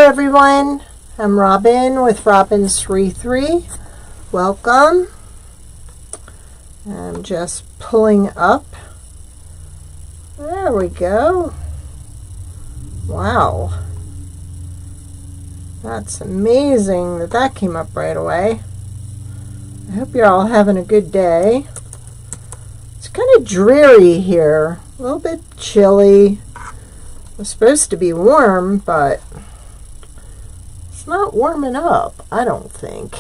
everyone, I'm Robin with robinswreathery. Welcome. I'm just pulling up. There we go. Wow. That's amazing that came up right away. I hope you're all having a good day. It's kind of dreary here, a little bit chilly. It's supposed to be warm, but it's not warming up, I don't think.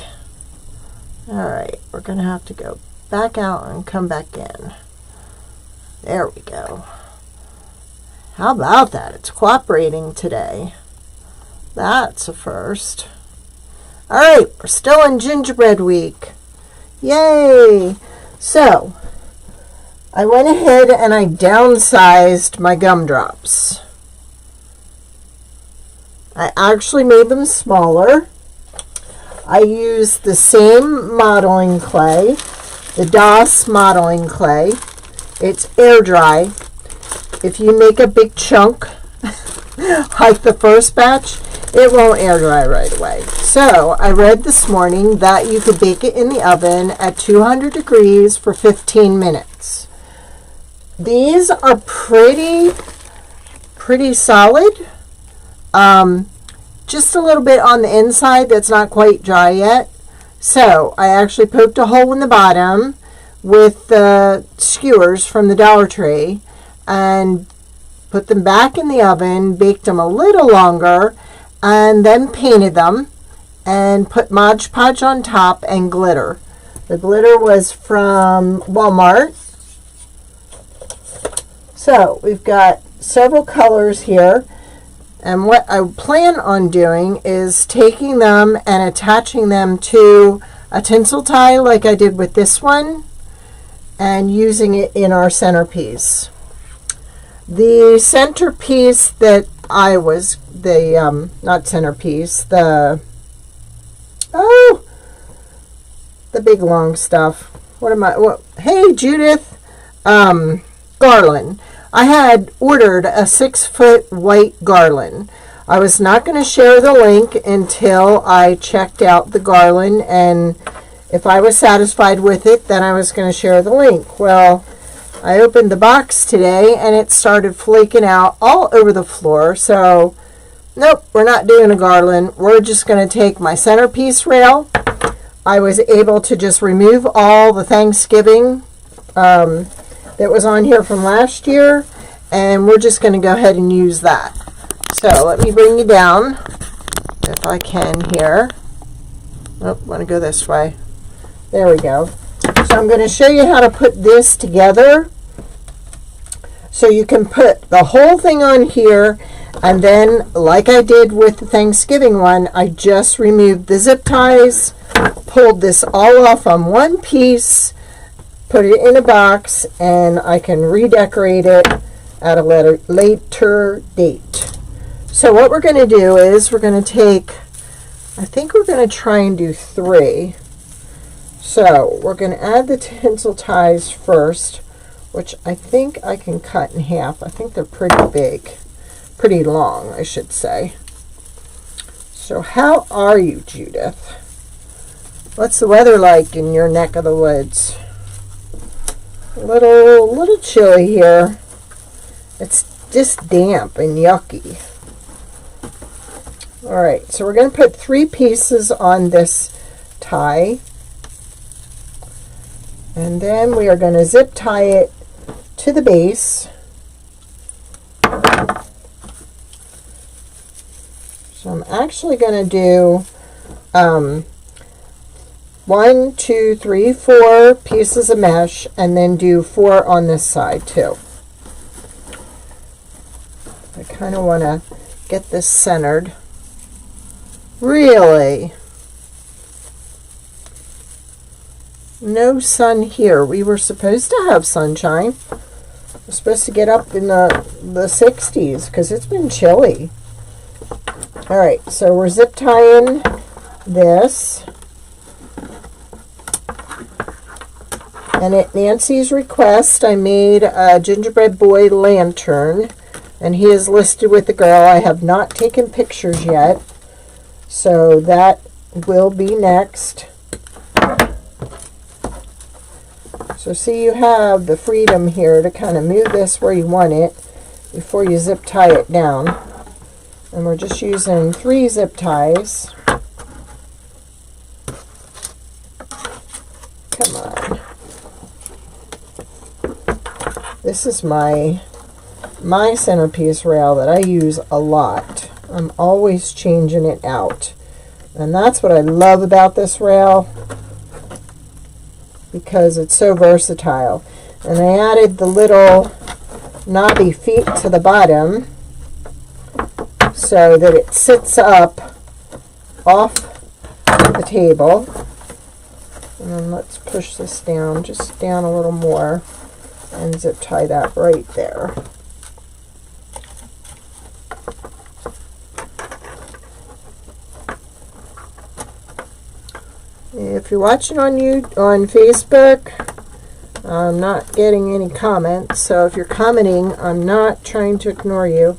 Alright, we're going to have to go back out and come back in. There we go. How about that? It's cooperating today. That's a first. Alright, we're still in Gingerbread week. Yay! So, I went ahead and I downsized my gumdrops. I actually made them smaller. I used the same modeling clay, the DOS modeling clay. It's air dry. If you make a big chunk, like the first batch, it won't air dry right away. So I read this morning that you could bake it in the oven at 200 degrees for 15 minutes. These are pretty solid. Just a little bit on the inside that's not quite dry yet. So I actually poked a hole in the bottom with the skewers from the Dollar Tree and put them back in the oven, baked them a little longer, and then painted them and put Mod Podge on top and glitter. The glitter was from Walmart. So we've got several colors here. And what I plan on doing is taking them and attaching them to a tinsel tie like I did with this one and using it in our centerpiece. The centerpiece that not centerpiece, the big long stuff. Hey Judith, garland. I had ordered a 6-foot white garland. I was not going to share the link until I checked out the garland, and if I was satisfied with it, then I was going to share the link. Well, I opened the box today and it started flaking out all over the floor, so nope, we're not doing a garland. We're just going to take my centerpiece rail. I was able to just remove all the Thanksgiving that was on here from last year, and we're just going to go ahead and use that. So let me bring you down if I can here. Oh, want to go this way. There we go. So I'm going to show you how to put this together. So you can put the whole thing on here, and then like I did with the Thanksgiving one, I just removed the zip ties, pulled this all off on one piece, put it in a box, and I can redecorate it at a later date. So what we're going to do is we're going to take, I think we're going to try and do 3. So we're going to add the tinsel ties first, which I think I can cut in half. I think they're pretty big, pretty long, I should say. So how are you, Judith? What's the weather like in your neck of the woods? A little chilly here. It's just damp and yucky. Alright, so we're going to put 3 pieces on this tie. And then we are going to zip tie it to the base. So I'm actually going to do 1, 2, 3, 4 pieces of mesh, and then do 4 on this side too. I kind of want to get this centered. Really? No sun here. We were supposed to have sunshine. We're supposed to get up in the 60s because it's been chilly. Alright, so we're zip tying this. And at Nancy's request, I made a gingerbread boy lantern, and he is listed with the girl. I have not taken pictures yet. So that will be next. So see, you have the freedom here to kind of move this where you want it before you zip tie it down. And we're just using 3 zip ties. Come on. This is my centerpiece rail that I use a lot. I'm always changing it out. And that's what I love about this rail, because it's so versatile. And I added the little knobby feet to the bottom so that it sits up off the table. And then let's push this down, just down a little more, and zip tie that right there. If you're watching on Facebook, I'm not getting any comments, so if you're commenting, I'm not trying to ignore you.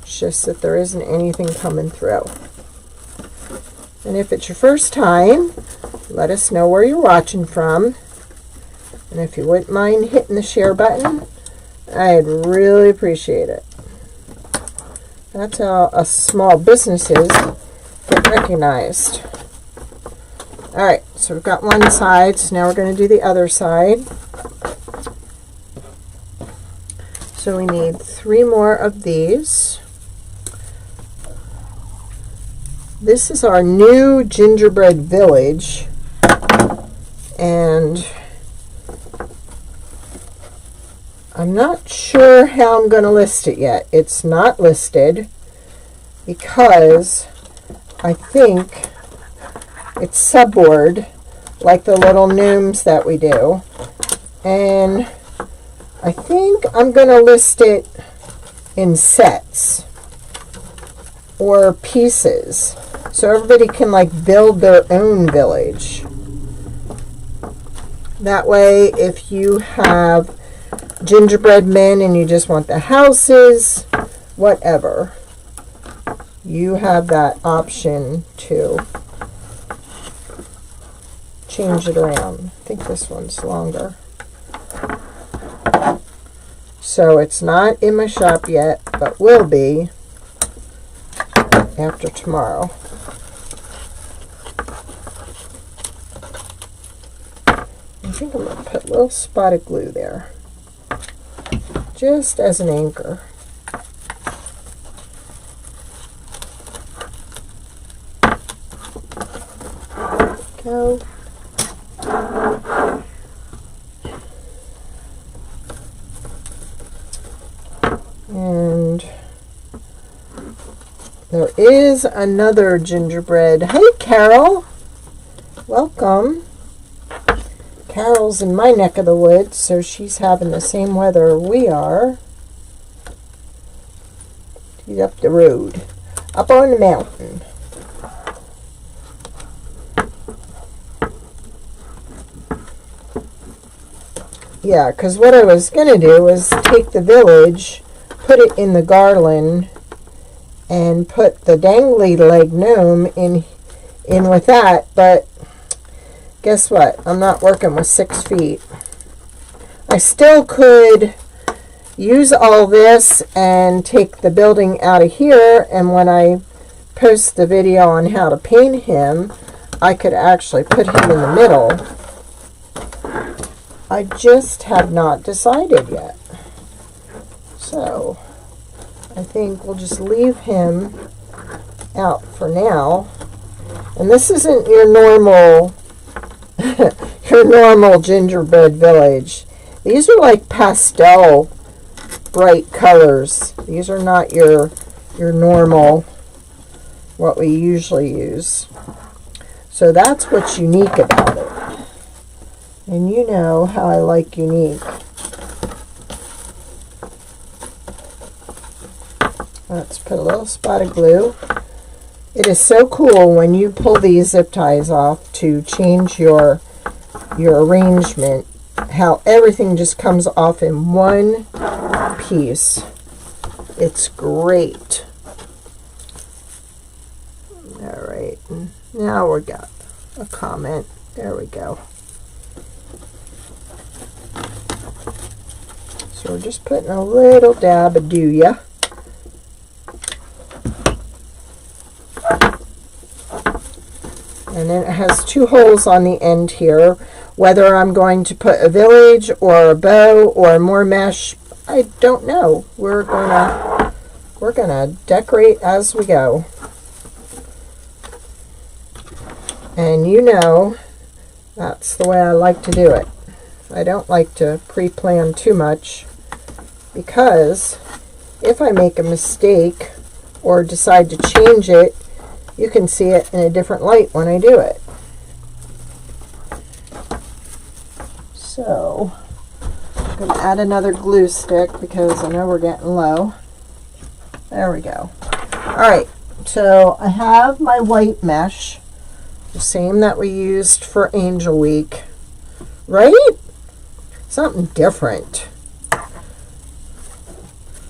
It's just that there isn't anything coming through. And if it's your first time, let us know where you're watching from. And if you wouldn't mind hitting the share button, I'd really appreciate it. That's how us small businesses get recognized. Alright, so we've got one side, so now we're going to do the other side. So we need 3 more of these. This is our new Gingerbread Village, and I'm not sure how I'm going to list it yet. It's not listed because I think it's subboard, like the little gnomes that we do. And I think I'm going to list it in sets or pieces, so everybody can like build their own village. That way, if you have gingerbread men and you just want the houses, whatever, you have that option to change it around. I think this one's longer. So it's not in my shop yet, but will be after tomorrow. I think I'm going to put a little spotted glue there, just as an anchor. Go. And there is another gingerbread. Hey, Carol. Welcome. Carol's in my neck of the woods, so she's having the same weather we are. She's up the road, up on the mountain. Yeah, because what I was going to do was take the village, put it in the garland, and put the dangly leg gnome in with that, but guess what? I'm not working with 6 feet. I still could use all this and take the building out of here, and when I post the video on how to paint him, I could actually put him in the middle. I just have not decided yet. So I think we'll just leave him out for now. And this isn't your normal your normal gingerbread village. These are like pastel bright colors. These are not your normal, what we usually use. So that's what's unique about it. And you know how I like unique. Let's put a little spot of glue. It is so cool when you pull these zip ties off to change your arrangement, how everything just comes off in one piece. It's great. Now we got a comment. There we go. So we're just putting a little dab of do-ya. And then it has 2 holes on the end here. Whether I'm going to put a village or a bow or more mesh, I don't know. We're gonna decorate as we go. And you know, that's the way I like to do it. I don't like to pre-plan too much, because if I make a mistake or decide to change it, you can see it in a different light when I do it. So I'm going to add another glue stick because I know we're getting low. There we go. Alright, so I have my white mesh, the same that we used for Angel Week. Right? Something different.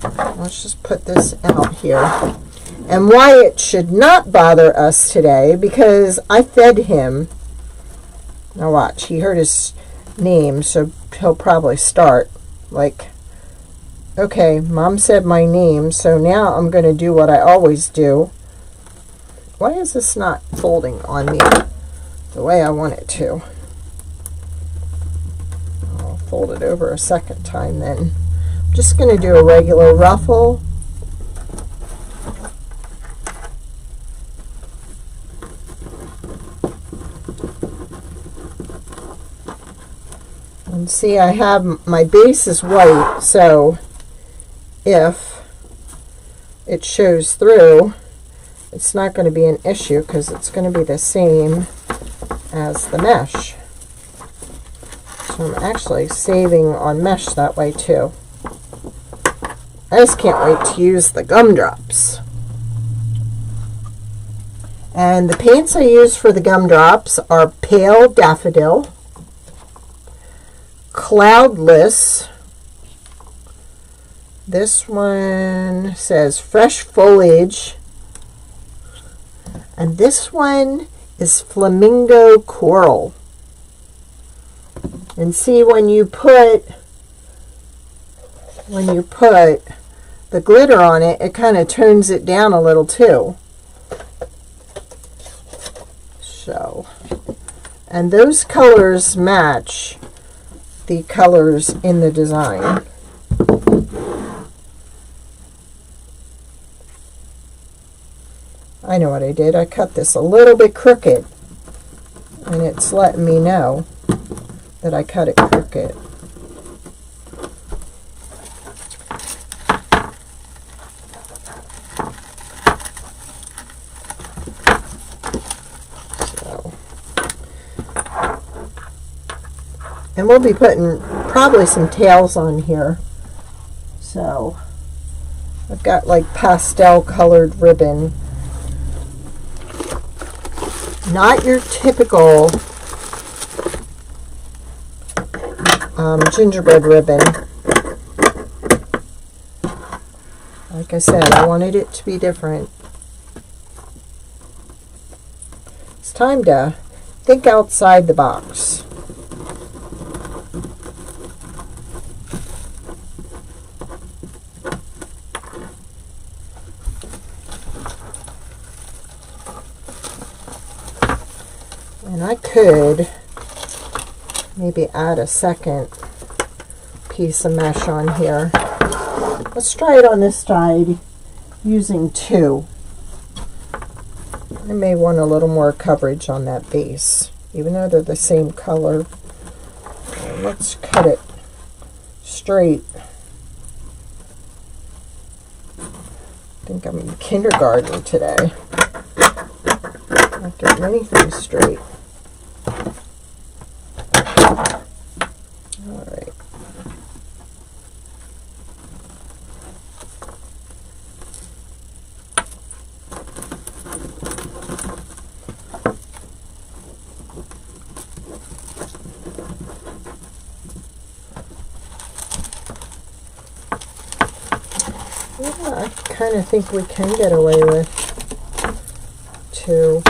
Let's just put this out here. And Wyatt should not bother us today because I fed him. Now watch, he heard his name, so he'll probably start like, okay, Mom said my name, so now I'm going to do what I always do. Why is this not folding on me the way I want it to? I'll fold it over a second time then. I'm just going to do a regular ruffle. And see, I have my base is white, so if it shows through, it's not going to be an issue because it's going to be the same as the mesh. So I'm actually saving on mesh that way too. I just can't wait to use the gumdrops. And the paints I use for the gumdrops are Pale Daffodil, Cloudless. This one says Fresh Foliage. And this one is Flamingo Coral. And see, when you put the glitter on it, it kind of tones it down a little too. So, and those colors match the colors in the design. I know what I did. I cut this a little bit crooked, and it's letting me know that I cut it crooked. So, and we'll be putting probably some tails on here. So I've got like pastel colored ribbon. Not your typical gingerbread ribbon. Like I said, I wanted it to be different. It's time to think outside the box. And I could maybe add a second piece of mesh on here. Let's try it on this side using 2. I may want a little more coverage on that base, even though they're the same color. Let's cut it straight. I think I'm in kindergarten today. Not getting anything straight. Alright. Yeah, I kind of think we can get away with 2.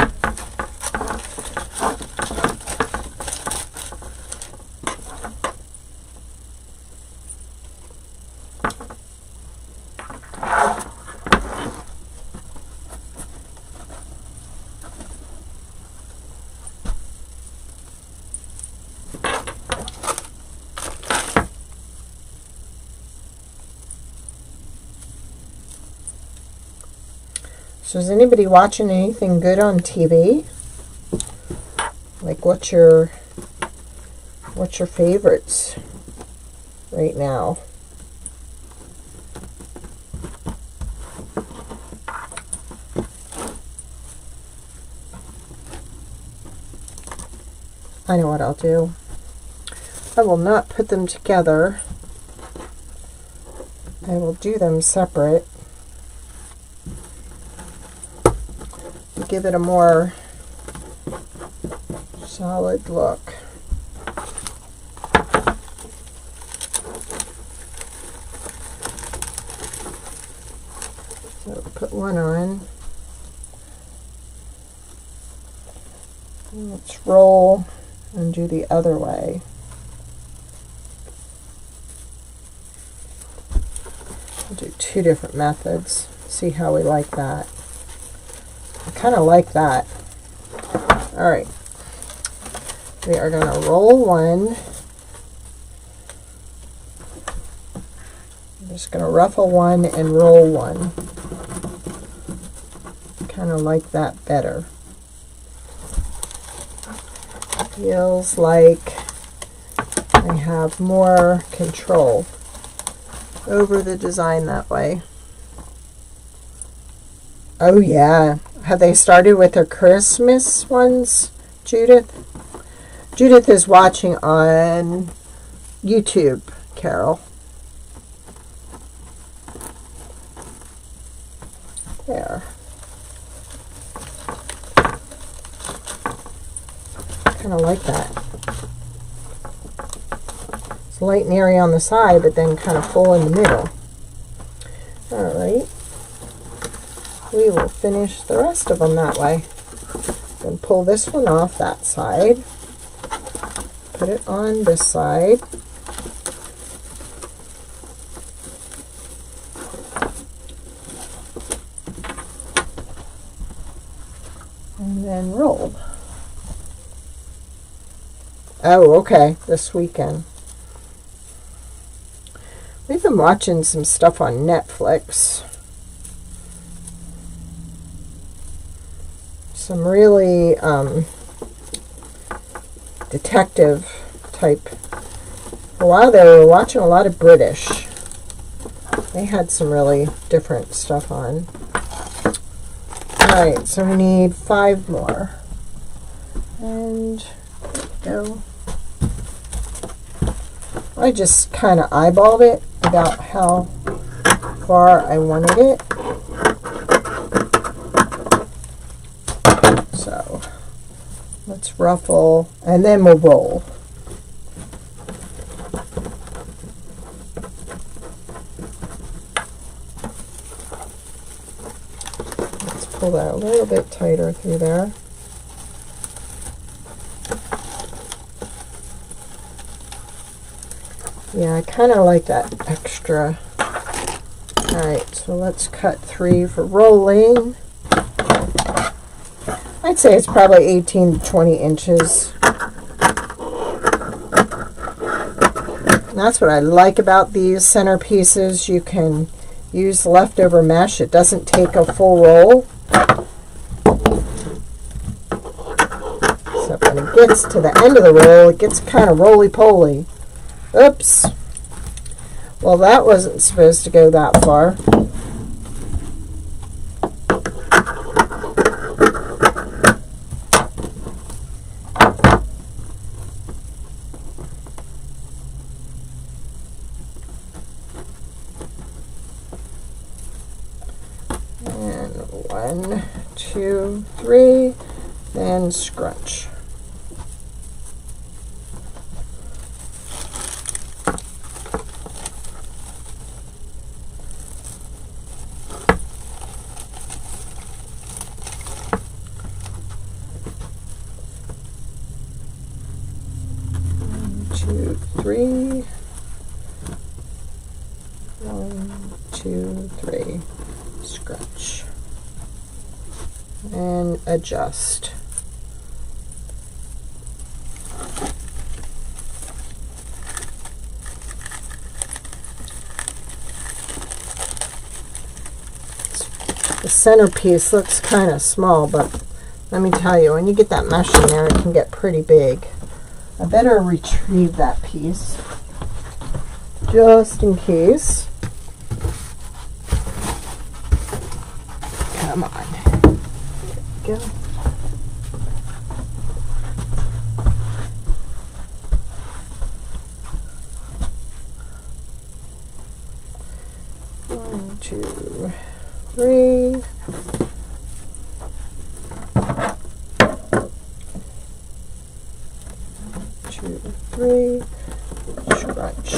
So is anybody watching anything good on TV? Like what's your favorites right now? I know what I'll do. I will not put them together. I will do them separate. Give it a more solid look. So put one on. Let's roll and do the other way. I'll do two different methods. See how we like that. I kind of like that. All right. We are going to roll one. I'm just going to ruffle one and roll one. Kind of like that better. Feels like I have more control over the design that way. Oh yeah. Have they started with their Christmas ones, Judith? Judith is watching on YouTube, Carol. There. Kind of like that. It's light and airy on the side, but then kind of full in the middle. All right. We will finish the rest of them that way. Then pull this one off that side. Put it on this side. And then roll. Oh, okay, this weekend. We've been watching some stuff on Netflix. Some really detective type. For a while they were watching a lot of British. They had some really different stuff on. Alright, so we need 5 more. And there we go. I just kind of eyeballed it about how far I wanted it. So let's ruffle and then we'll roll. Let's pull that a little bit tighter through there. Yeah, I kind of like that extra. Alright, so let's cut 3 for rolling. I'd say it's probably 18 to 20 inches. And that's what I like about these centerpieces. You can use leftover mesh. It doesn't take a full roll. So when it gets to the end of the roll, it gets kind of roly-poly. Oops. Well, that wasn't supposed to go that far. And 1, 2, 3, then scrunch. Two, 3. 1, 2, 3. Scratch. And adjust. The centerpiece looks kind of small, but let me tell you, when you get that mesh in there, it can get pretty big. I better retrieve that piece just in case. Come on. There we go. One, two, three. Two, three. Stretch.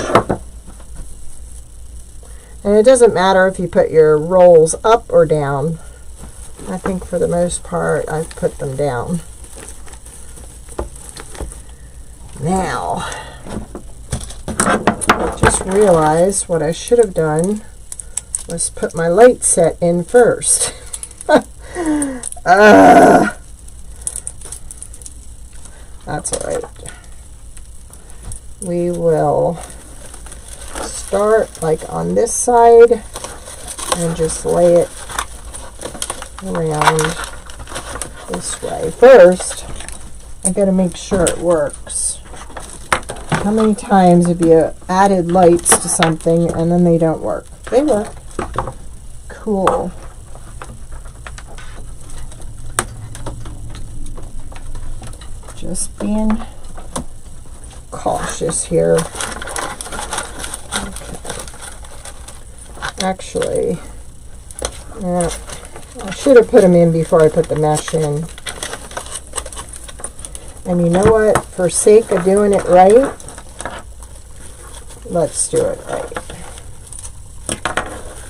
And it doesn't matter if you put your rolls up or down. I think for the most part I've put them down. Now, I just realized what I should have done was put my light set in first. That's all right. We will start like on this side and just lay it around this way. First, I got to make sure it works. How many times have you added lights to something and then they don't work? They work. Cool. Just being cautious here. Okay. Actually, I should have put them in before I put the mesh in. And you know what? For sake of doing it right, let's do it right.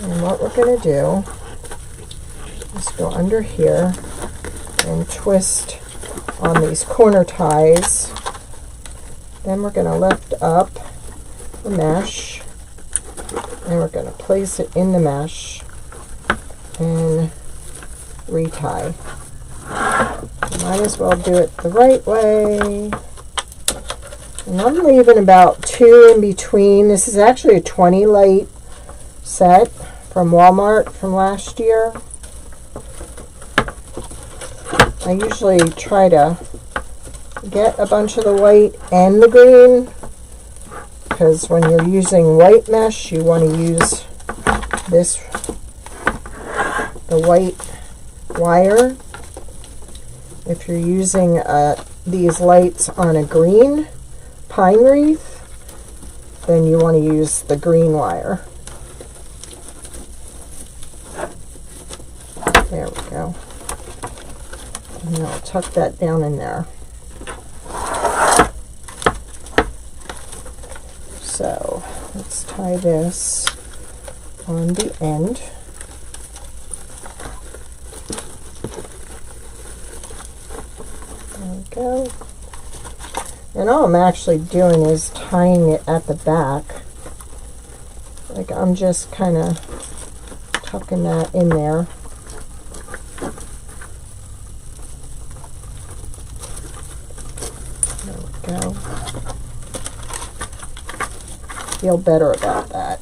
And what we're going to do is go under here and twist on these corner ties. Then we're going to lift up the mesh and we're going to place it in the mesh and retie. Might as well do it the right way. And I'm leaving about 2 in between. This is actually a 20 light set from Walmart from last year. I usually try to get a bunch of the white and the green, because when you're using white mesh, you want to use the white wire. If you're using these lights on a green pine wreath, then you want to use the green wire. There we go. And I'll tuck that down in there. So let's tie this on the end. There we go. And all I'm actually doing is tying it at the back. Like I'm just kind of tucking that in there. There we go. Feel better about that.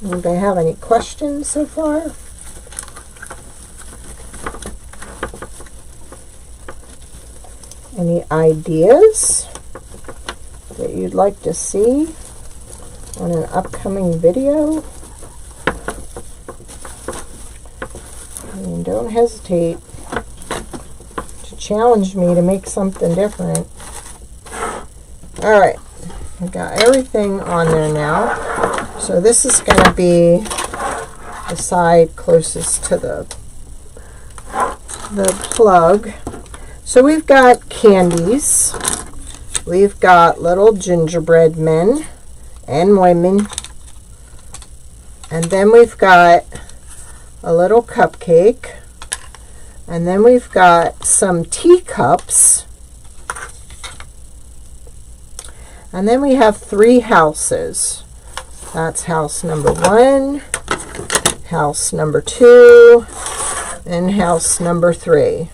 Anybody have any questions so far? Any ideas that you'd like to see on an upcoming video? And don't hesitate to challenge me to make something different. Alright, I've got everything on there now. So this is going to be the side closest to the plug. So we've got candies. We've got little gingerbread men and women. And then we've got a little cupcake. And then we've got some teacups. And then we have 3 houses. That's house number 1, house number 2, and house number 3.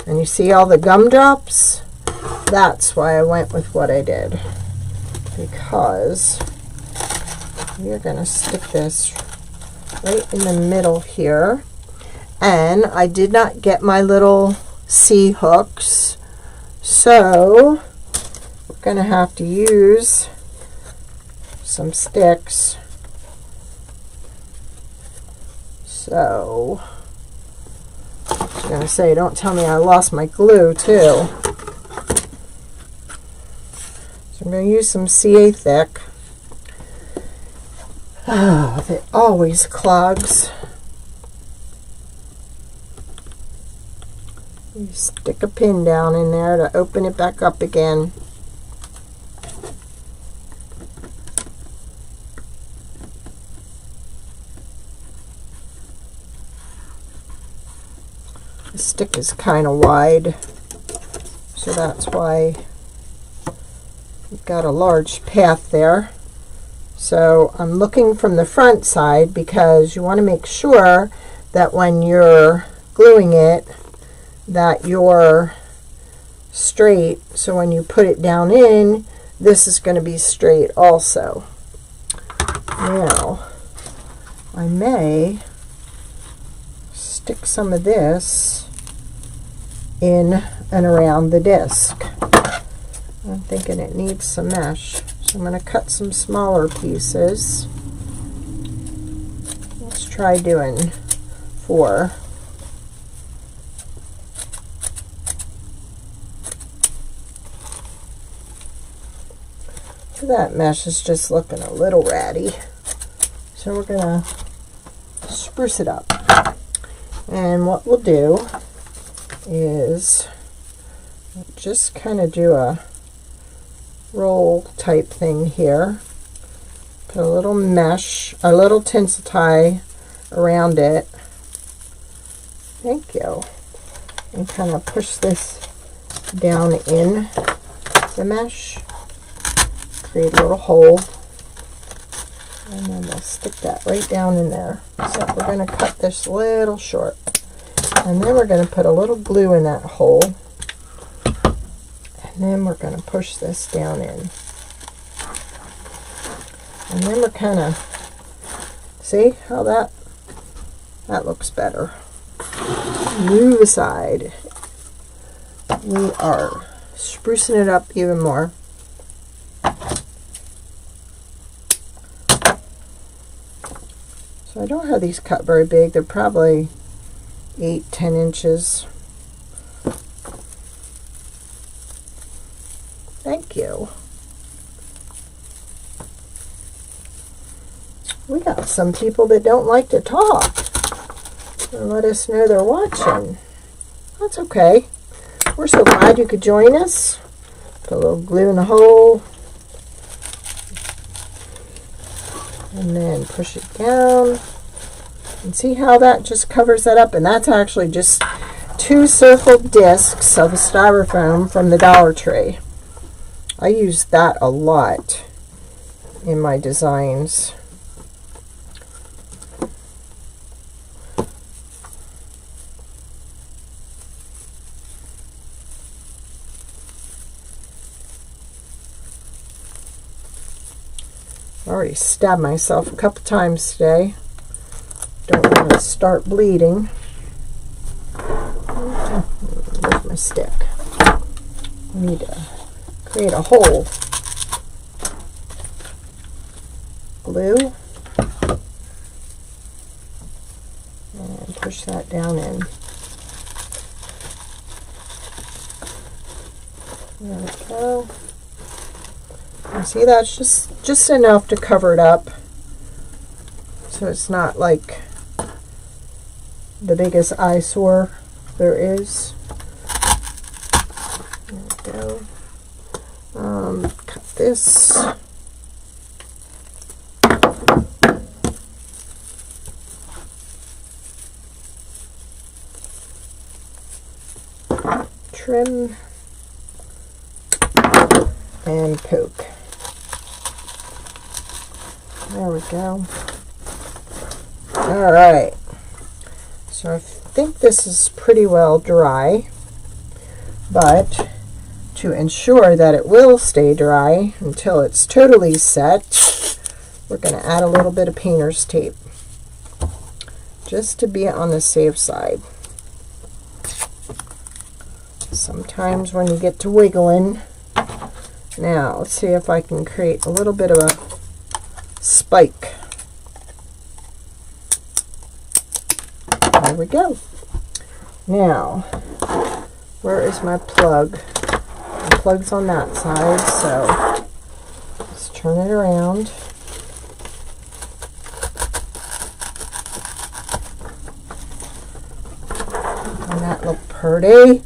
And you see all the gumdrops? That's why I went with what I did. Because we're going to stick this right in the middle here. And I did not get my little C hooks, so we're going to have to use some sticks. So I was going to say, don't tell me I lost my glue too. So I'm going to use some CA thick. Oh, it always clogs. You stick a pin down in there to open it back up again. The stick is kind of wide, so that's why you've got a large path there. So I'm looking from the front side because you want to make sure that when you're gluing it that you're straight, so when you put it down in, this is going to be straight also. Now I may stick some of this in and around the disc. I'm thinking it needs some mesh, so I'm going to cut some smaller pieces. Let's try doing 4. That mesh is just looking a little ratty, so we're gonna spruce it up. And what we'll do is just kind of do a roll type thing here. Put a little mesh, a little tinsel tie around it. Thank you. And kind of push this down in the mesh. Create a little hole, and then we'll stick that right down in there. So we're going to cut this little short, and then we're going to put a little glue in that hole, and then we're going to push this down in. And then we're kind of, see how that looks better. Move aside. We are sprucing it up even more. So I don't have these cut very big. They're probably 8-10 inches. Thank you. We got some people that don't like to talk and let us know they're watching. That's okay. We're so glad you could join us. Put a little glue in the hole. And then push it down. And see how that just covers that up? And that's actually just 2 circled discs of styrofoam from the Dollar Tree. I use that a lot in my designs. I already stabbed myself a couple times today. Don't want to start bleeding. Where's my stick? I need to create a hole. Glue. And push that down in. There we go. And see, that's just enough to cover it up, so it's not like the biggest eyesore there is. There we go. Cut this. trim and poke. There we go. All right. So I think this is pretty well dry, but to ensure that it will stay dry until it's totally set, we're going to add a little bit of painter's tape just to be on the safe side. Sometimes when you get to wiggling, now let's see if I can create a little bit of a spike. There we go. Now, where is my plug? The plug's on that side, so let's turn it around. Doesn't that look pretty?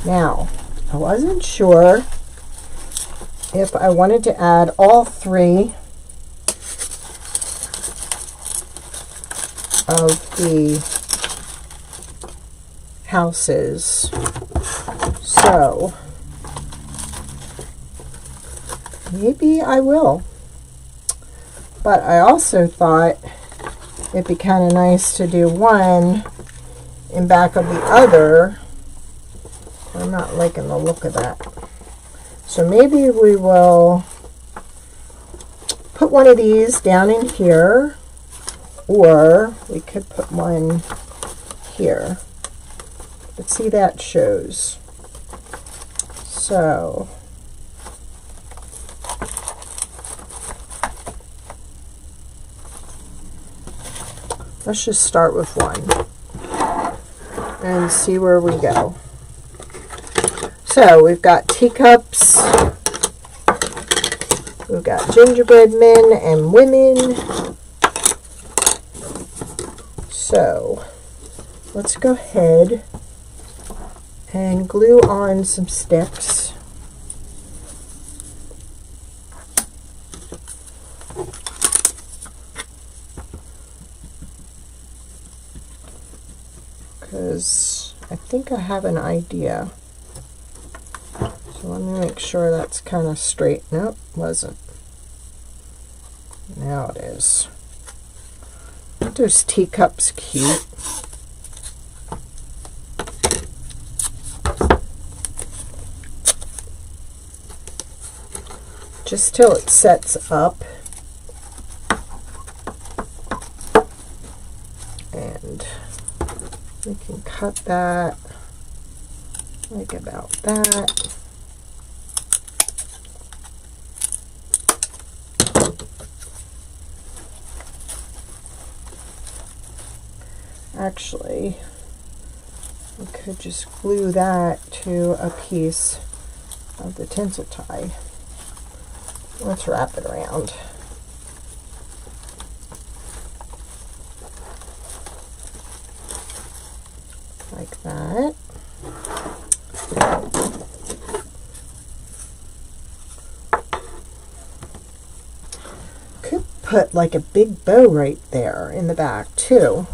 Now, I wasn't sure if I wanted to add all three of the houses. So maybe I will. But I also thought it'd be kind of nice to do one in back of the other. I'm not liking the look of that. So maybe we will put one of these down in here, or we could put one here. But see, that shows. So let's just start with one and see where we go. So we've got teacups, we've got gingerbread men and women. So let's go ahead and glue on some sticks. Because I think I have an idea. So let me make sure that's kind of straight. Nope, wasn't. Now it is. Aren't those teacups cute? Just till it sets up. And we can cut that like about that. Actually, we could just glue that to a piece of the tinsel tie. Let's wrap it around. Like that. Could put like a big bow right there in the back too.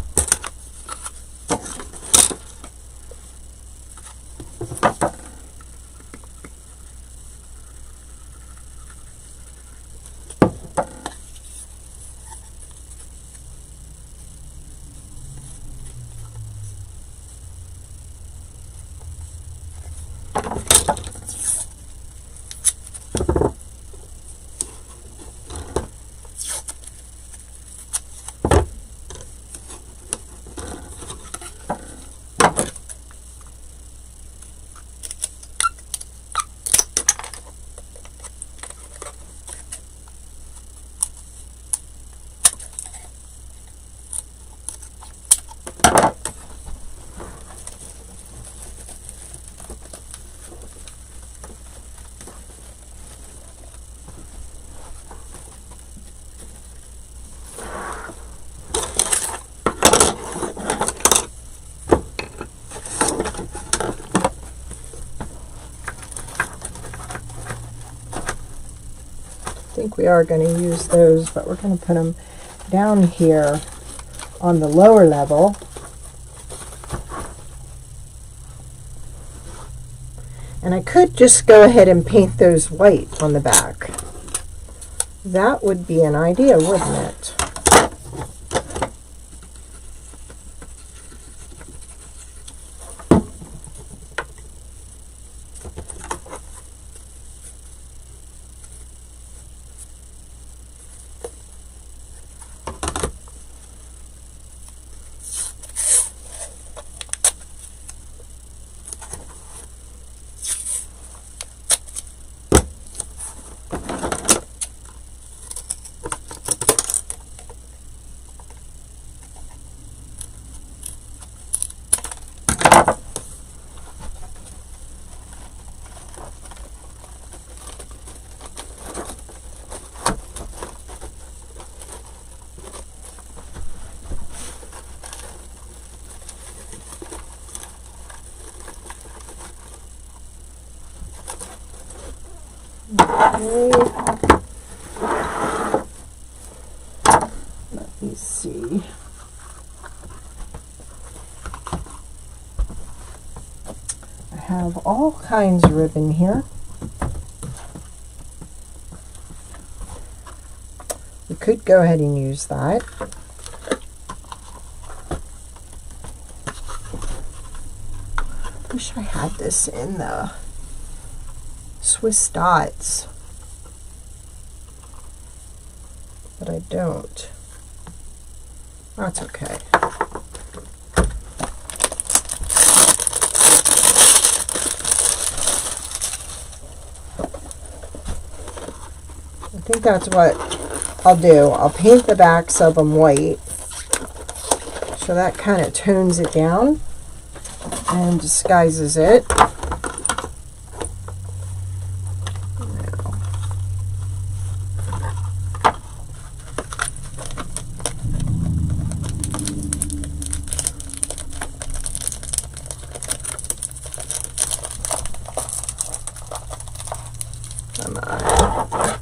I think we are going to use those, but we're going to put them down here on the lower level. And I could just go ahead and paint those white on the back. That would be an idea, wouldn't it? Okay. Let me see. I have all kinds of ribbon here. We could go ahead and use that. Wish I had this in the Swiss dots, but I don't. That's okay. I think that's what I'll do. I'll paint the backs of them white, so that kind of tones it down and disguises it. Come on.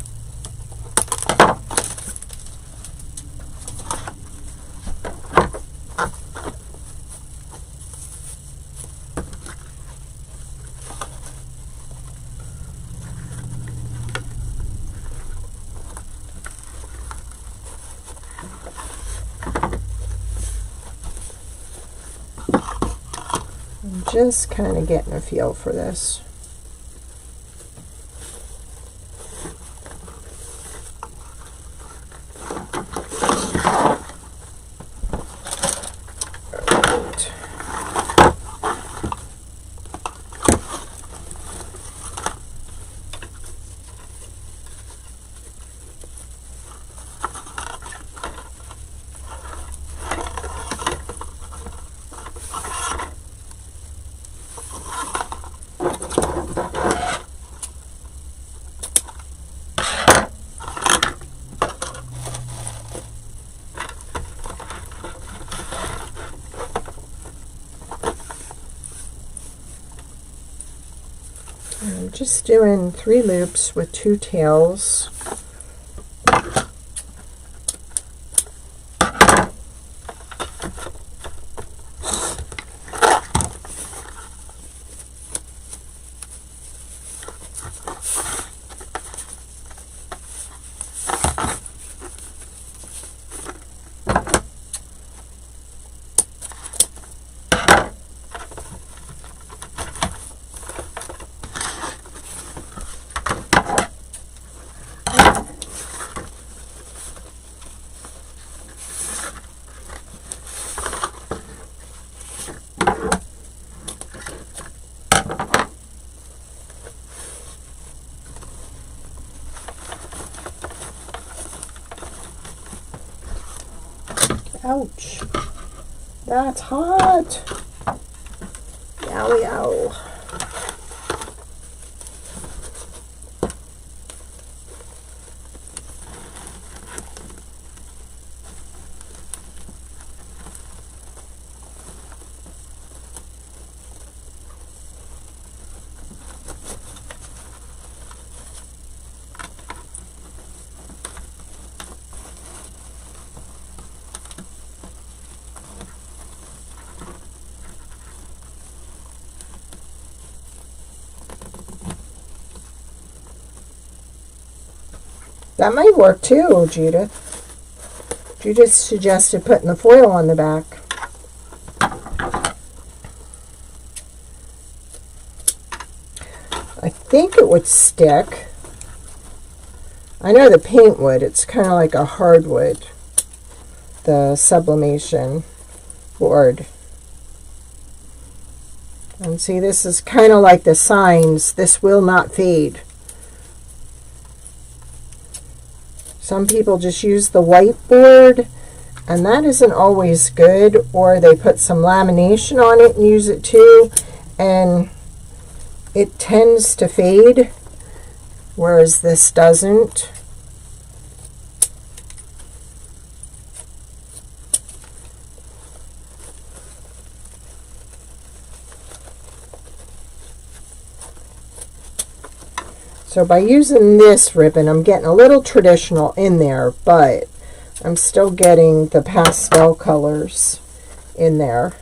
I'm just kind of getting a feel for this. I'm just doing 3 loops with 2 tails. Ouch. That's hot. Yowie, ow. That might work too, Judith. Judith suggested putting the foil on the back. I think it would stick. I know the paint would. It's kind of like a hardwood, the sublimation board. And see, this is kind of like the signs. This will not fade. Some people just use the white board, and that isn't always good, or they put some lamination on it and use it too, and it tends to fade, whereas this doesn't. So by using this ribbon, I'm getting a little traditional in there, but I'm still getting the pastel colors in there.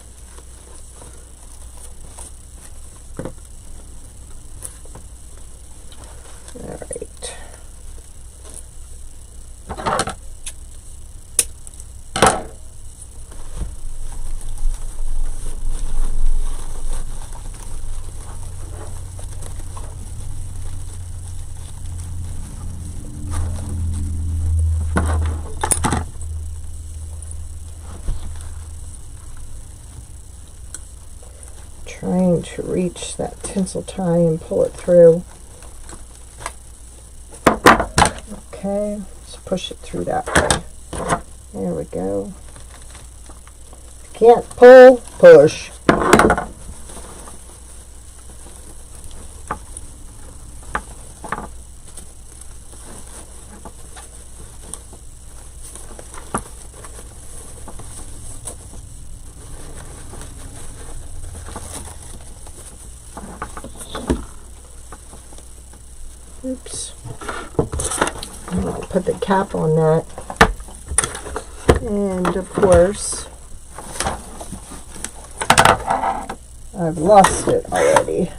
All right. Trying to reach that tinsel tie and pull it through. Okay, let's push it through that way. There we go. Can't pull, push. Oops. I'll put the cap on that. And of course, I've lost it already.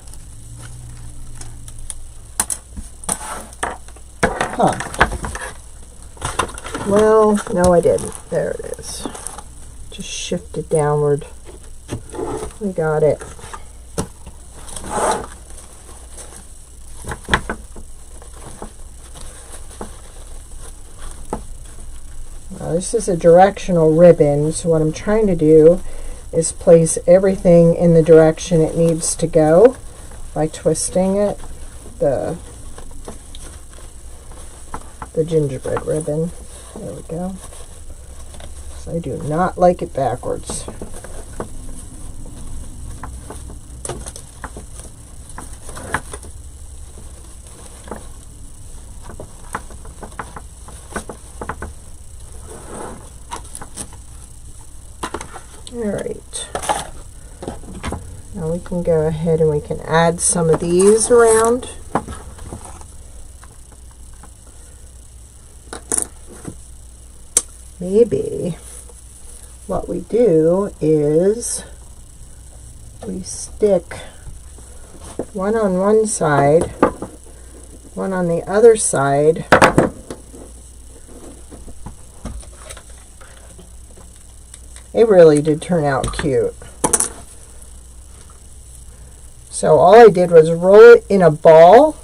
Huh. Well, no I didn't. There it is. Just shift it downward. We got it. This is a directional ribbon, so what I'm trying to do is place everything in the direction it needs to go by twisting it, the gingerbread ribbon. There we go. So I do not like it backwards. Alright, now we can go ahead and we can add some of these around. Maybe what we do is we stick one on one side, one on the other side. It really did turn out cute. So all I did was roll it in a ball,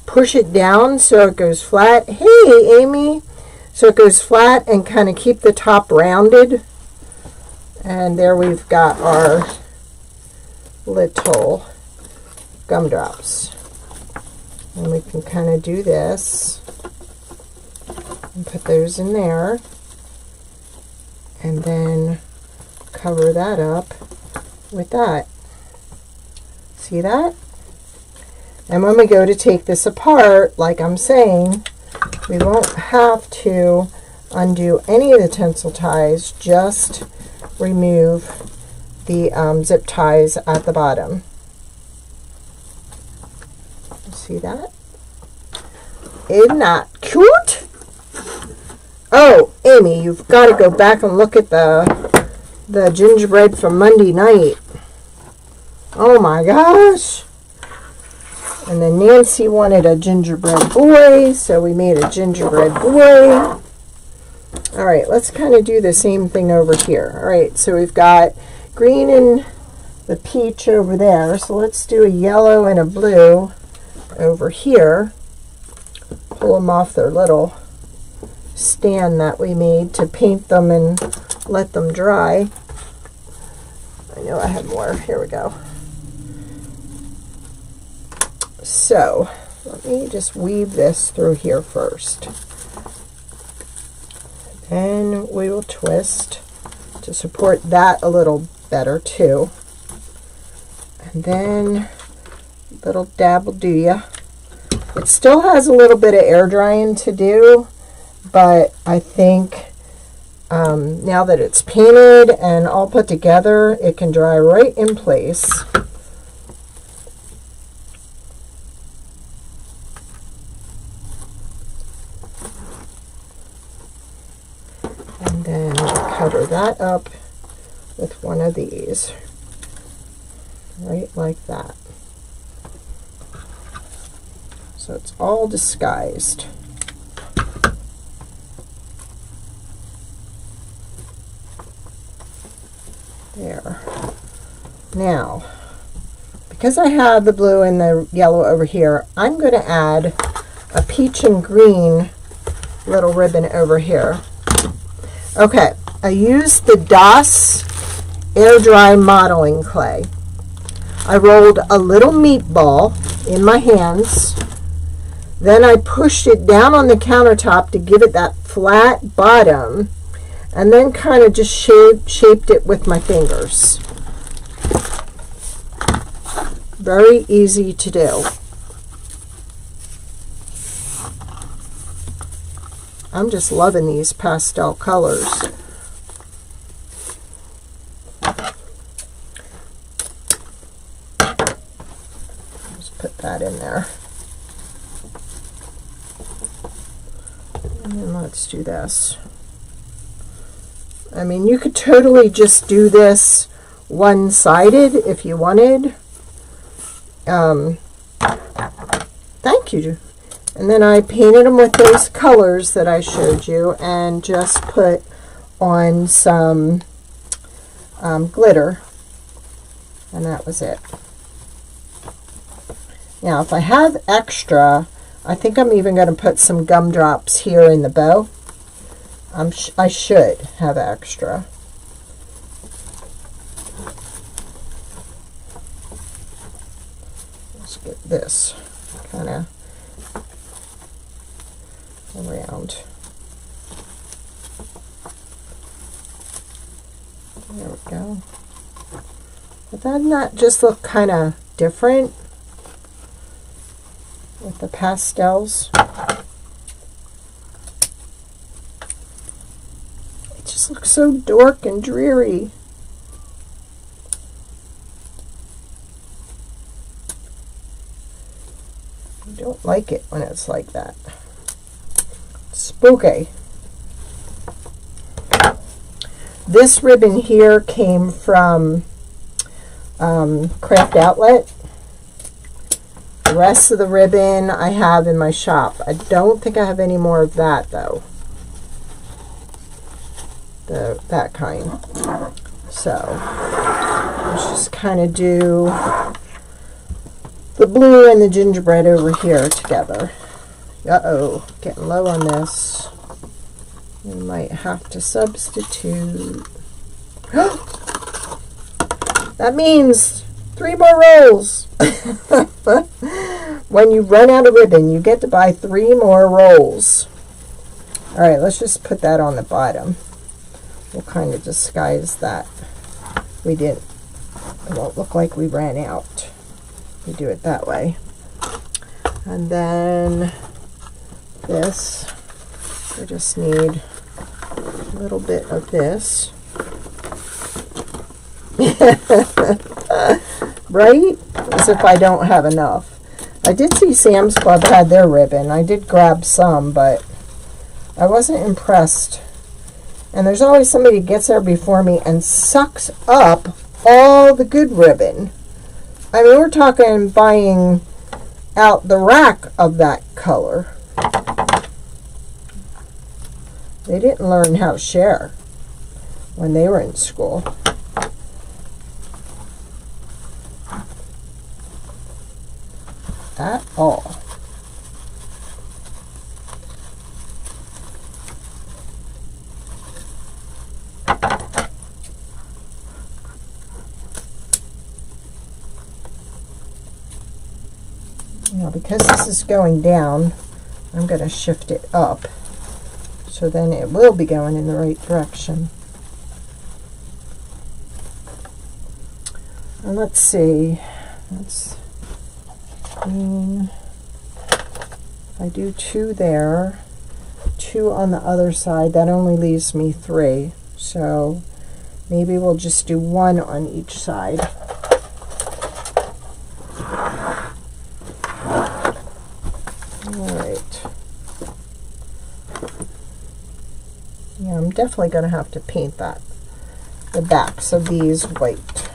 push it down so it goes flat. Hey, Amy! So it goes flat and kind of keep the top rounded. And there we've got our little gumdrops. And we can kind of do this and put those in there. And then cover that up with that. See that? And when we go to take this apart, like I'm saying, we won't have to undo any of the tinsel ties, just remove the zip ties at the bottom. See that? Isn't that cute? Oh, Amy, you've got to go back and look at the gingerbread from Monday night. Oh my gosh. And then Nancy wanted a gingerbread boy, so we made a gingerbread boy. All right, let's kind of do the same thing over here. All right, so we've got green and the peach over there. So let's do a yellow and a blue over here. Pull them off their little stand that we made to paint them and let them dry. I know I have more. Here we go. So let me just weave this through here first. And we will twist to support that a little better too. And then a little dab will do ya. It still has a little bit of air drying to do, but I think now that it's painted and all put together, it can dry right in place. And then cover that up with one of these, right like that. So it's all disguised. There. Now, because I have the blue and the yellow over here, I'm going to add a peach and green little ribbon over here. Okay, I used the DOS air dry modeling clay. I rolled a little meatball in my hands. Then I pushed it down on the countertop to give it that flat bottom, and then kind of just shaped it with my fingers. Very easy to do. I'm just loving these pastel colors. Just put that in there. And then let's do this. I mean, you could totally just do this one-sided if you wanted. Thank you. And then I painted them with those colors that I showed you and just put on some glitter. And that was it. Now, if I have extra, I think I'm even going to put some gumdrops here in the bow. I should have extra. Let's get this kind of around. There we go. But doesn't that just look kind of different with the pastels? It just looks so dark and dreary. I don't like it when it's like that. Spooky. This ribbon here came from Craft Outlet. The rest of the ribbon I have in my shop. I don't think I have any more of that though. That kind. So let's just kind of do the blue and the gingerbread over here together. Uh-oh, getting low on this. We might have to substitute. That means 3 more rolls. When you run out of ribbon, you get to buy 3 more rolls. All right, let's just put that on the bottom. We'll kind of disguise that. We didn't. It won't look like we ran out. We do it that way. And then this, we just need a little bit of this. Right? As if I don't have enough. I did see Sam's Club had their ribbon. I did grab some, but I wasn't impressed. And there's always somebody who gets there before me and sucks up all the good ribbon. I mean, we're talking buying out the rack of that color. They didn't learn how to share when they were in school. At all. Now, because this is going down, I'm going to shift it up, so then it will be going in the right direction. And let's see, that's green. If I do 2 there, 2 on the other side, that only leaves me 3. So maybe we'll just do 1 on each side. Yeah, I'm definitely going to have to paint the backs of these white.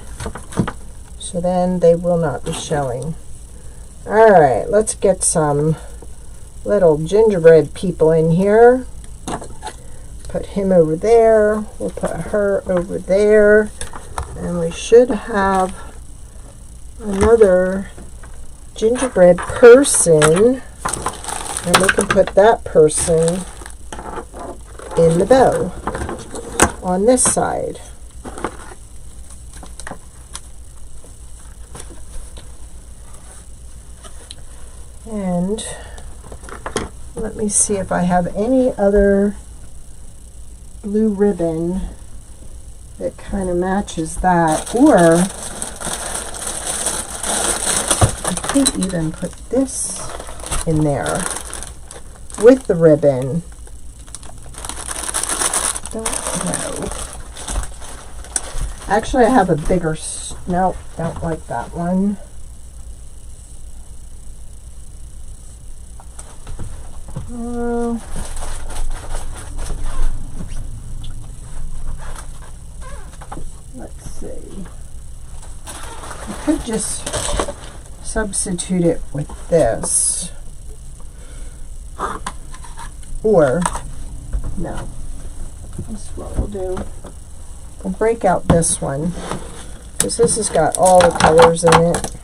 So then they will not be showing. Alright, let's get some little gingerbread people in here. Put him over there. We'll put her over there. And we should have another gingerbread person. And we can put that person in the bow on this side. And let me see if I have any other blue ribbon that kind of matches that, or I could even put this in there with the ribbon. Don't know. Actually, I have a bigger, nope, don't like that one. Let's see. I could just substitute it with this. Or, no. This is what we'll do. We'll break out this one, because this has got all the colors in it.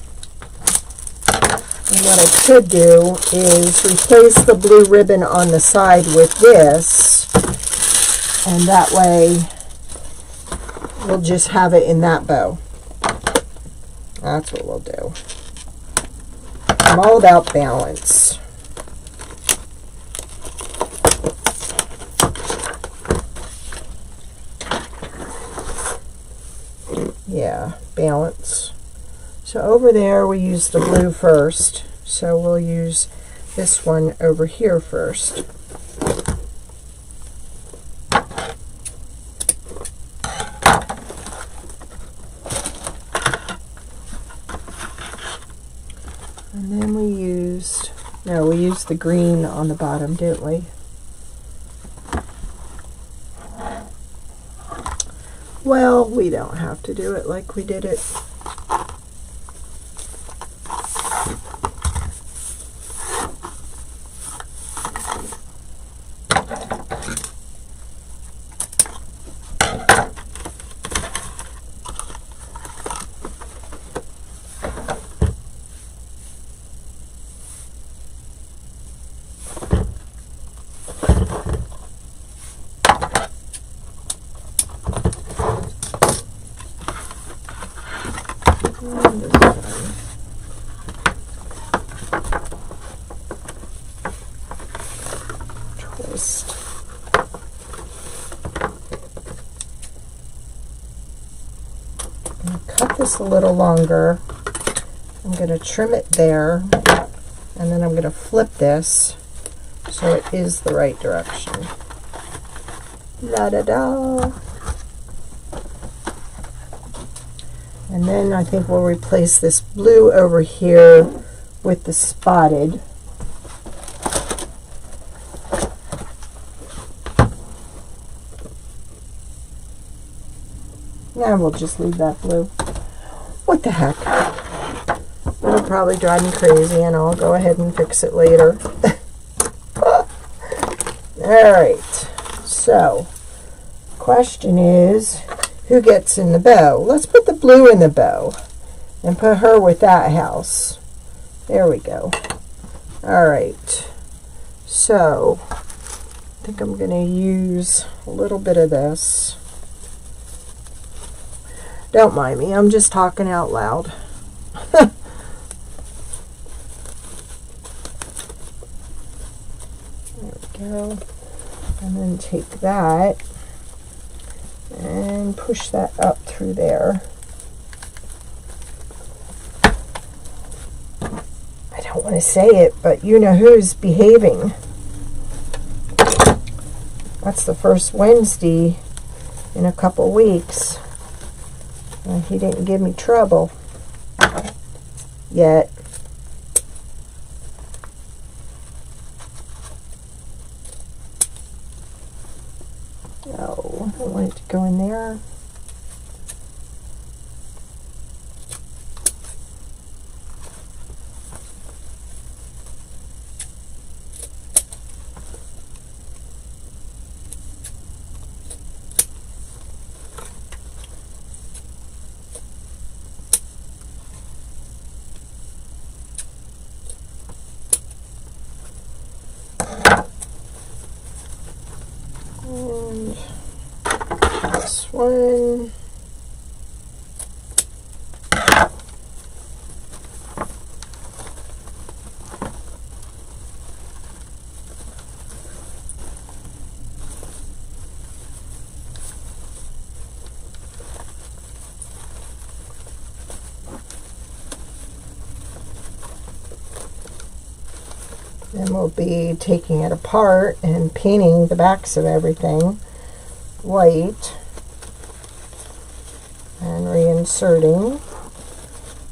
And what I could do is replace the blue ribbon on the side with this, and that way we'll just have it in that bow. That's what we'll do. I'm all about balance. Yeah, balance. So over there we use the blue first, so we'll use this one over here first. And then we used the green on the bottom, didn't we? Well, we don't have to do it like we did it. Twist. I'm going to cut this a little longer. I'm going to trim it there, and then I'm going to flip this so it is the right direction. La da da. And then I think we'll replace this blue over here with the spotted. Now we'll just leave that blue. What the heck? That'll probably drive me crazy, and I'll go ahead and fix it later. Alright, so question is, who gets in the bow? Let's put the blue in the bow and put her with that house. There we go. Alright, so I think I'm going to use a little bit of this. Don't mind me, I'm just talking out loud. There we go. And then take that and push that up through there. I don't want to say it, but you know who's behaving. That's the first Wednesday in a couple weeks. And he didn't give me trouble yet. Oh, I don't want it to go in there. One. Then we'll be taking it apart and painting the backs of everything white. And reinserting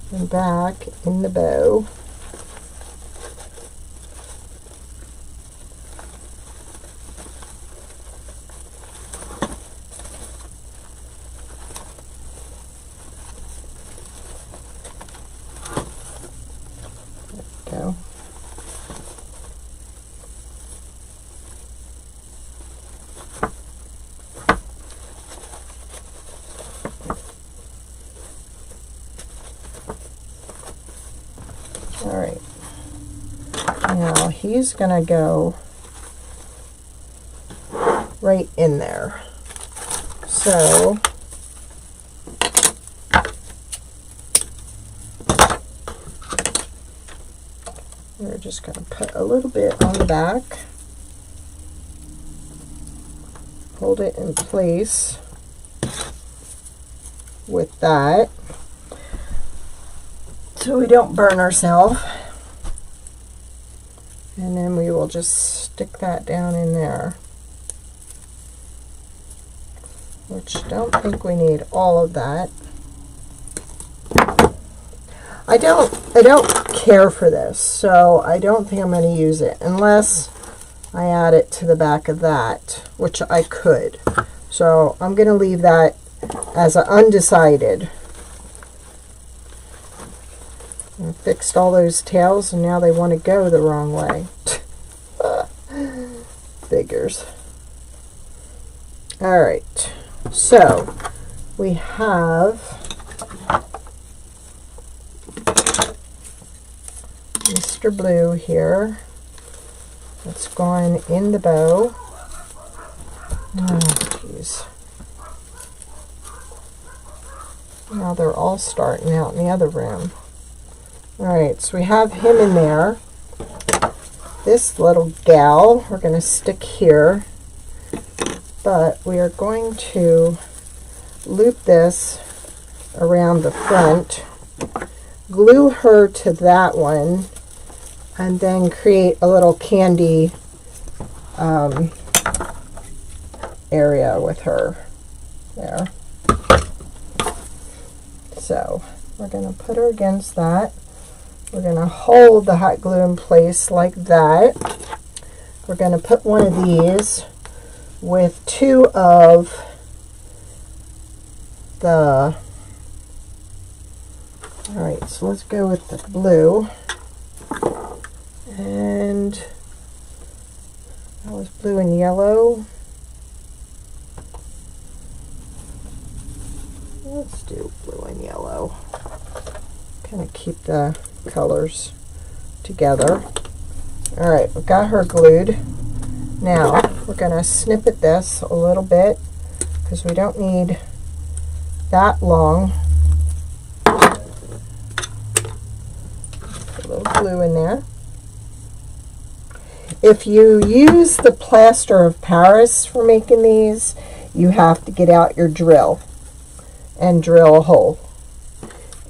them back in the bow. There we go. Alright, now he's going to go right in there. So, we're just going to put a little bit on the back, hold it in place with that, so we don't burn ourselves. And then we will just stick that down in there. Which I don't think we need all of that. I don't care for this, so I don't think I'm going to use it unless I add it to the back of that, which I could. So I'm going to leave that as an undecided. I fixed all those tails and now they want to go the wrong way. Figures. Alright, so we have Mr. Blue here. That's going in the bow. Oh, jeez. Now they're all starting out in the other room. Alright, so we have him in there. This little gal we're going to stick here, but we are going to loop this around the front, glue her to that one, and then create a little candy area with her there. So we're going to put her against that. We're going to hold the hot glue in place like that. We're going to put one of these with two of the, Alright, so let's go with the blue. And that was blue and yellow. Let's do blue and yellow. Kind of keep the colors together. Alright, we've got her glued. Now, we're going to snippet this a little bit because we don't need that long. Put a little glue in there. If you use the plaster of Paris for making these, you have to get out your drill and drill a hole.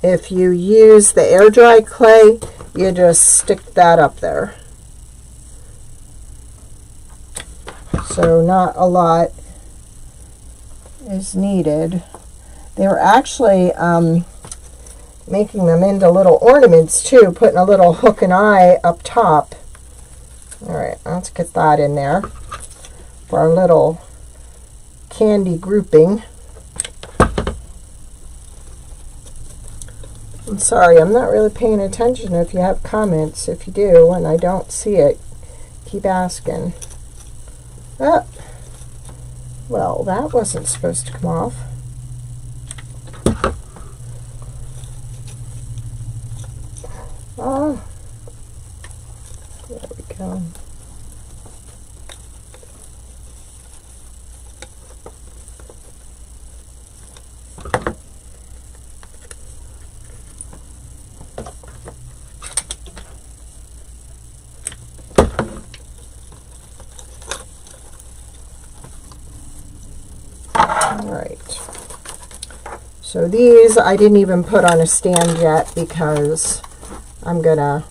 If you use the air dry clay, you just stick that up there. So not a lot is needed. They were actually making them into little ornaments too, putting a little hook and eye up top. Alright, let's get that in there for our little candy grouping. I'm sorry, I'm not really paying attention if you have comments. If you do and I don't see it, keep asking. Ah, well, that wasn't supposed to come off. Oh, there we go. Alright, so these I didn't even put on a stand yet because I'm gonna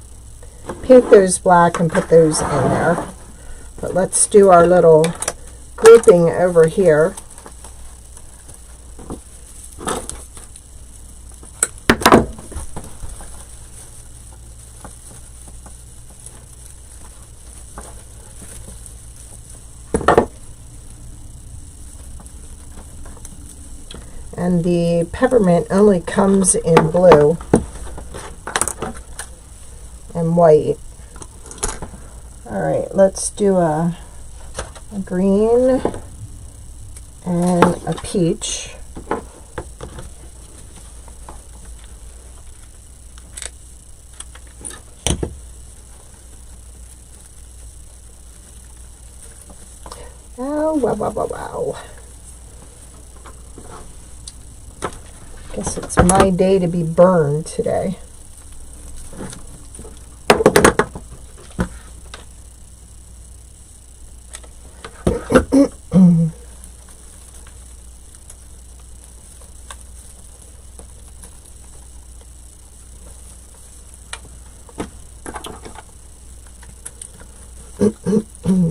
paint those black and put those in there. But let's do our little grouping over here. And the peppermint only comes in blue and white. Alright, let's do a green and a peach. Oh, wow, wow, wow, wow. Guess it's my day to be burned today.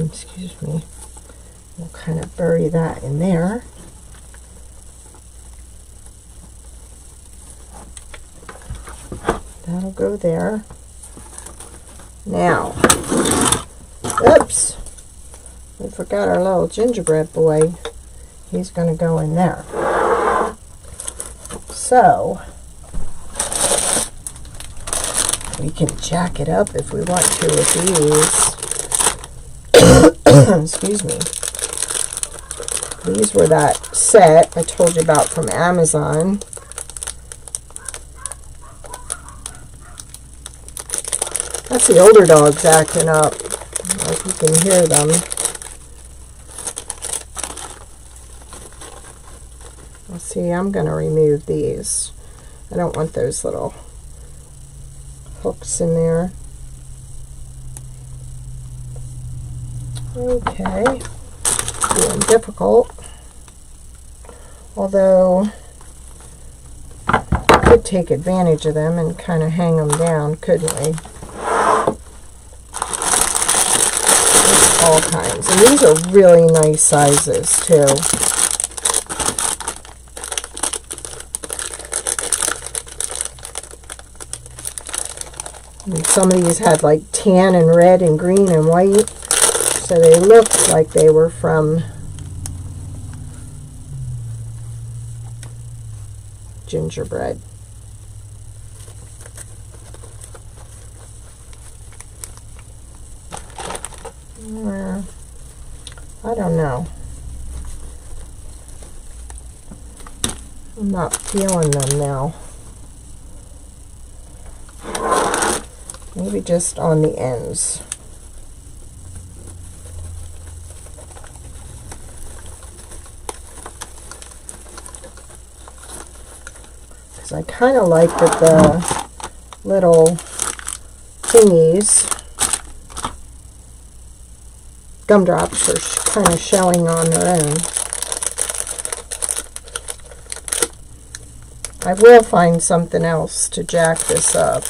Excuse me. We'll kind of bury that in there. That'll go there. Now, oops, we forgot our little gingerbread boy. He's going to go in there. So, we can jack it up if we want to with these. Excuse me. These were that set I told you about from Amazon. That's the older dogs acting up. Like you can hear them. Let's see, I'm going to remove these. I don't want those little hooks in there. Okay. Being difficult. Although, I could take advantage of them and kind of hang them down, couldn't we? All kinds. And these are really nice sizes too. And some of these had like tan and red and green and white, so they looked like they were from Gingerbread. I don't know. I'm not feeling them now. Maybe just on the ends. Because I kind of like that the little thingies, gumdrops, are kind of showing on their own. I will find something else to jack this up,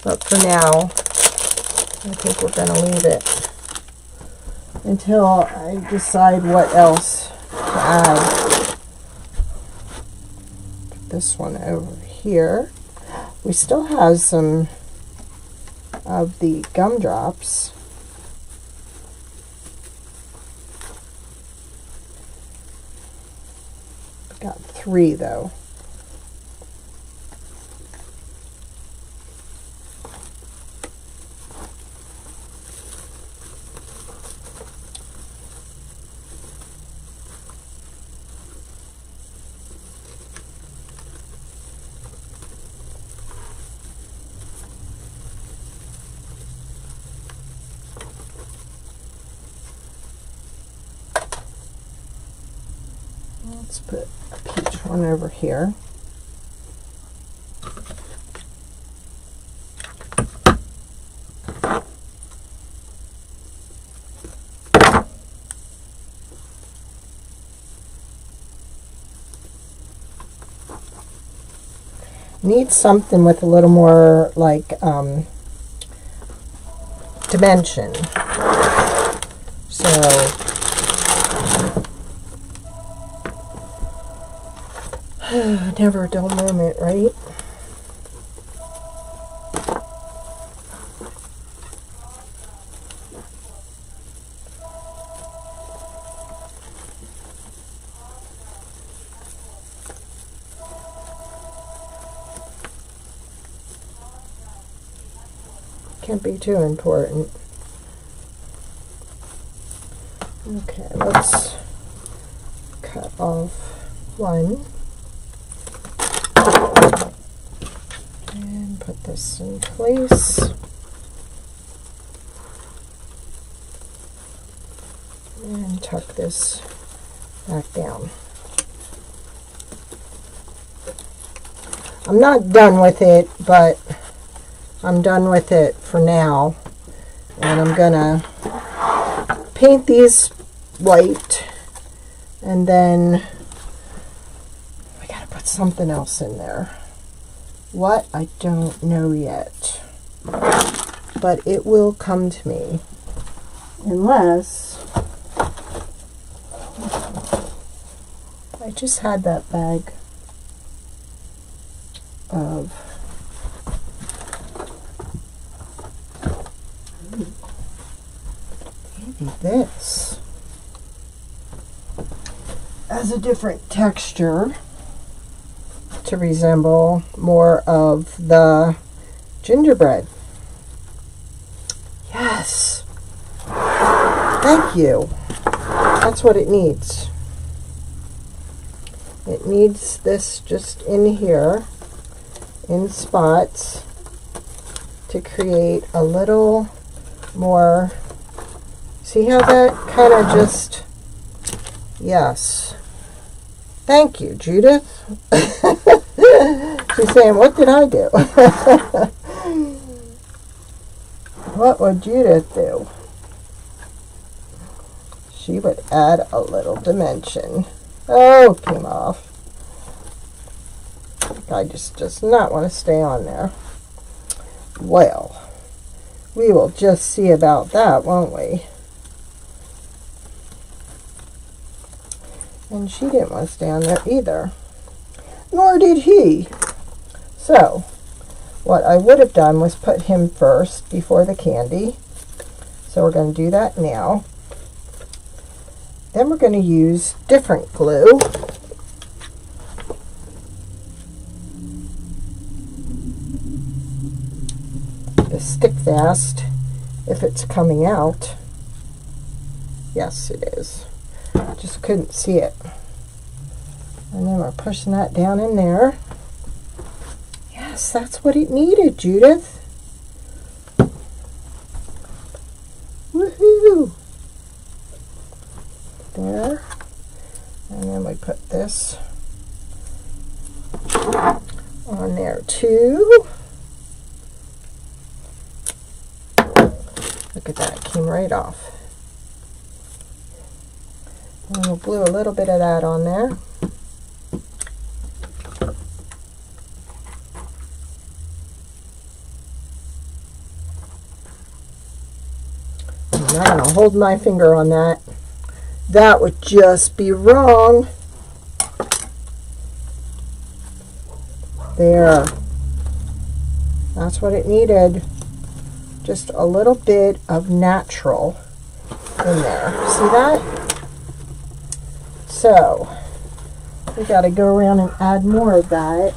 but for now, I think we're going to leave it until I decide what else to add. Put this one over here. We still have some of the gumdrops. Got 3 though. Let's put a peach one over here. Need something with a little more like dimension. So never a dull moment, right? Can't be too important. Okay, let's cut off one. And put this in place. And tuck this back down. I'm not done with it, but I'm done with it for now. And I'm gonna paint these white, and then I gotta put something else in there. What? I don't know yet. But it will come to me. Unless I just had that bag of maybe this has a different texture to resemble more of the gingerbread. Yes. Thank you. That's what it needs. It needs this just in here, in spots, to create a little more. See how that kind of just, yes. Thank you, Judith. She's saying, what did I do? What would Judith do? She would add a little dimension. Oh, it came off. I just does not want to stay on there. Well, we will just see about that, won't we? And she didn't want to stay on there either. Nor did he. So, what I would have done was put him first before the candy. So we're going to do that now. Then we're going to use different glue. The stick fast, if it's coming out. Yes, it is. Just couldn't see it. And then we're pushing that down in there. Yes, that's what it needed, Judith. Woohoo! There. And then we put this on there too. Look at that, it came right off. And we'll glue a little bit of that on there. I'm not going to hold my finger on that. That would just be wrong. There. That's what it needed. Just a little bit of natural in there. See that? So, we got to go around and add more of that.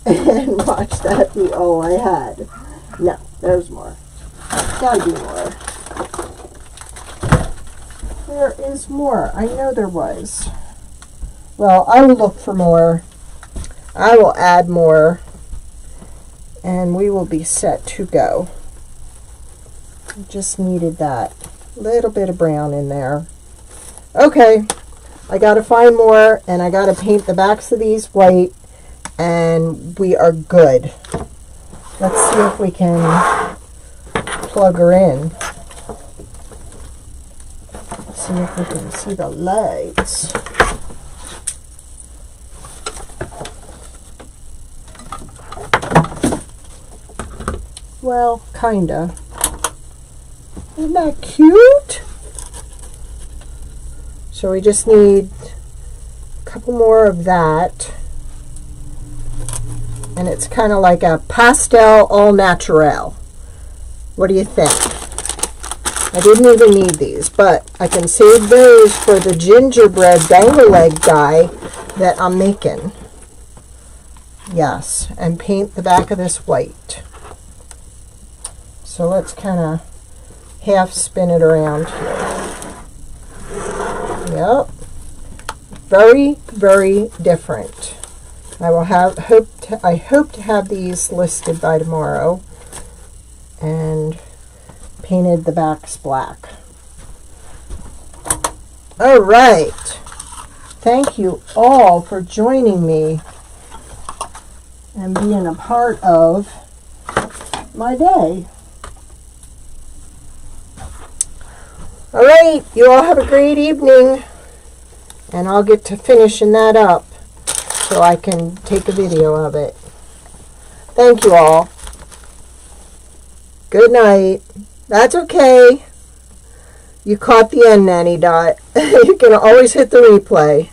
And watch that be all I had. No, there's more. Gotta be more. There is more. I know there was. Well, I will look for more. I will add more. And we will be set to go. Just needed that little bit of brown in there. Okay, I gotta find more, and I gotta paint the backs of these white, and we are good. Let's see if we can plug her in. See if we can see the legs. Well, kinda. Isn't that cute? So we just need a couple more of that. And it's kind of like a pastel all natural. What do you think? I didn't even need these, but I can save those for the gingerbread dangle leg die that I'm making. Yes, and paint the back of this white. So let's kind of half spin it around here. Yep. Very, very different. I will I hope to have these listed by tomorrow and painted the backs black. All right. Thank you all for joining me and being a part of my day. All right, you all have a great evening, and I'll get to finishing that up so I can take a video of it. Thank you all. Good night. That's okay. You caught the end, Nanny Dot. You can always hit the replay.